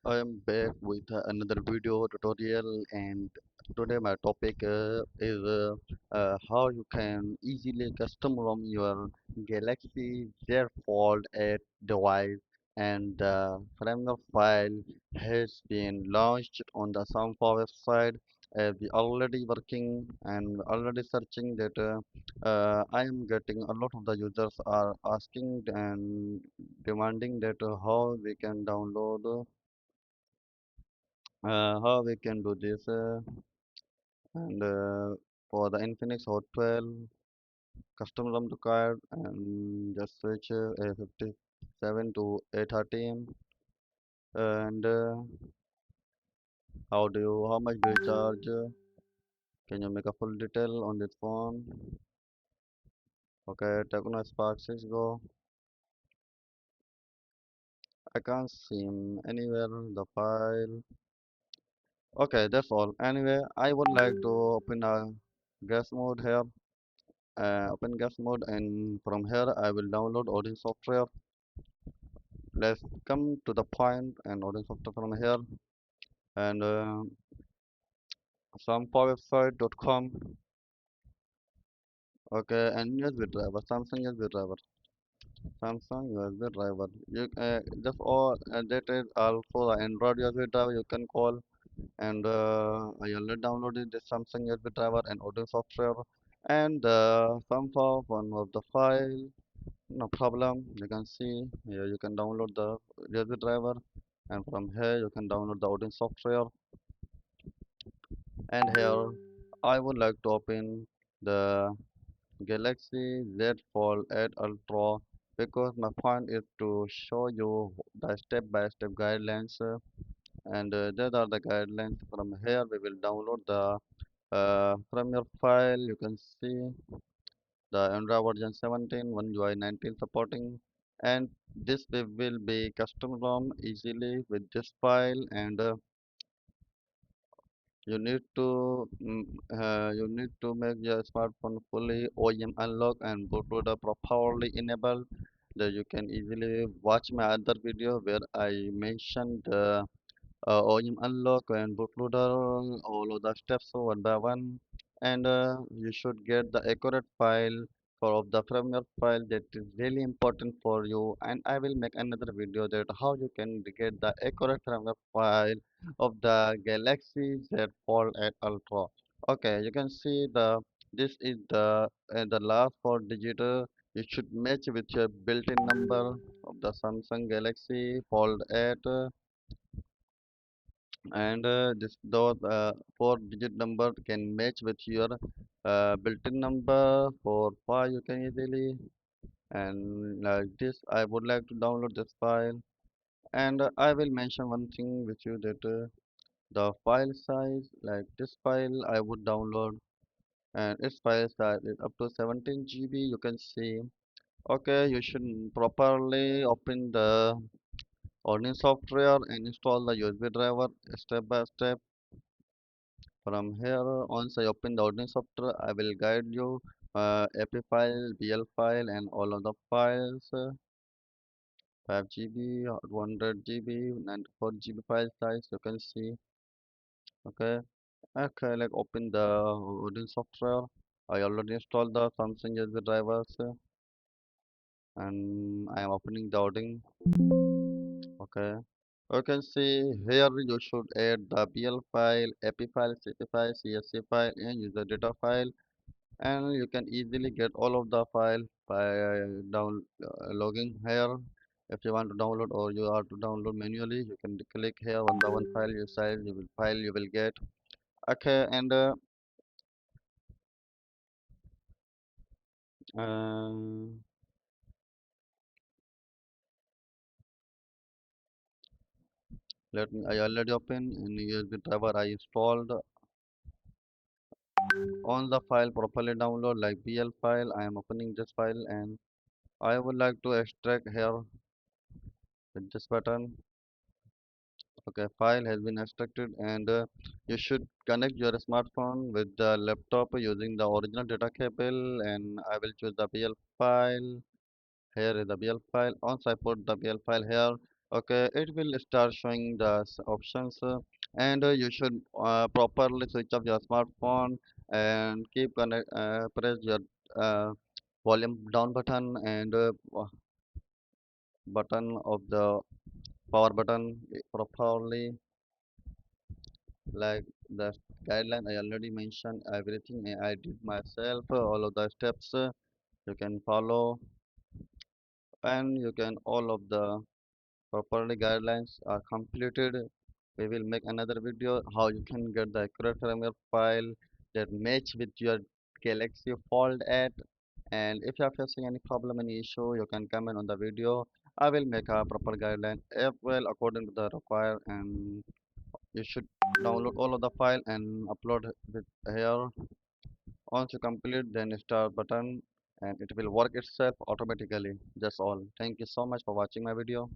I am back with another video tutorial, and today my topic is how you can easily custom ROM your Galaxy Z Fold 8 device, and the firmware file has been launched on the Sampa website. We already working and already searching that I am getting a lot of the users are asking and demanding that how we can download how we can do this and for the Infinix Hot 12 custom ROM required and just switch A57 to A13 and how much do you charge, can you make a full detail on this phone? Okay, Techno Spark 6 Go. I can't see anywhere the file. Okay, that's all. Anyway, I would like to open a guest mode here, open guest mode, and from here I will download Odin software. Let's come to the point and Odin software from here and sampowerwebsite.com. Okay, and USB driver, Samsung USB driver, Samsung USB driver. You just all that is also the Android USB driver you can call. And I already downloaded the Samsung USB driver and Odin software and some of one of the file. No problem. You can see here you can download the USB driver, and from here you can download the Odin software. And here I would like to open the Galaxy Z Fold 8 Ultra because my point is to show you the step-by-step guidelines and these are the guidelines. From here we will download the from your file. You can see the Android version 17, One UI 19 supporting, and this will be custom ROM easily with this file. And you need to make your smartphone fully OEM unlock and bootloader properly enabled. That you can easily watch my other video where I mentioned the OEM unlock and bootloader, all of the steps one by one, and you should get the accurate file for of the firmware file that is really important for you. And I will make another video that how you can get the accurate firmware file of the Galaxy Z Fold 8 Ultra. Okay, you can see this is the last four digit. You should match with your built-in number of the Samsung Galaxy Fold 8 and this those four-digit number can match with your built-in number for file you can easily. And like this I would like to download this file, and I will mention one thing with you that the file size, like this file I would download, and its file size is up to 17 GB, you can see. Okay, you should properly open the Odin software and install the USB driver step by step. From here, once I open the Odin software, I will guide you AP file, BL file, and all of the files. 5 GB, 100 GB, 94 GB file size. You can see. Okay. Okay. Like open the Odin software. I already installed the Samsung USB drivers, and I am opening the Odin. Okay. You can see here you should add the BL file, AP file, CP file, CSC file, and user data file, and you can easily get all of the file by logging here. If you want to download or you are to download manually, you can click here on the one file you size you will get. Okay, and uh, let me, I already open in USB driver I installed on the file properly download like BL file. I am opening this file and I would like to extract here with this button. Okay, file has been extracted, and you should connect your smartphone with the laptop using the original data cable. And I will choose the BL file. Here is the BL file. Once I put the BL file here, Okay, it will start showing the options, and you should properly switch off your smartphone and keep connect press your uh, volume down button and button of the power button properly, like the guideline I already mentioned everything. I did myself, all of the steps you can follow, and you can all of the properly guidelines are completed. We will make another video how you can get the accurate firmware file that match with your Galaxy Fold 8. And if you are facing any problem, any issue, you can comment on the video. I will make a proper guideline as well according to the require, and you should download all of the file and upload it here. Once you complete, then start button and it will work itself automatically. That's all. Thank you so much for watching my video.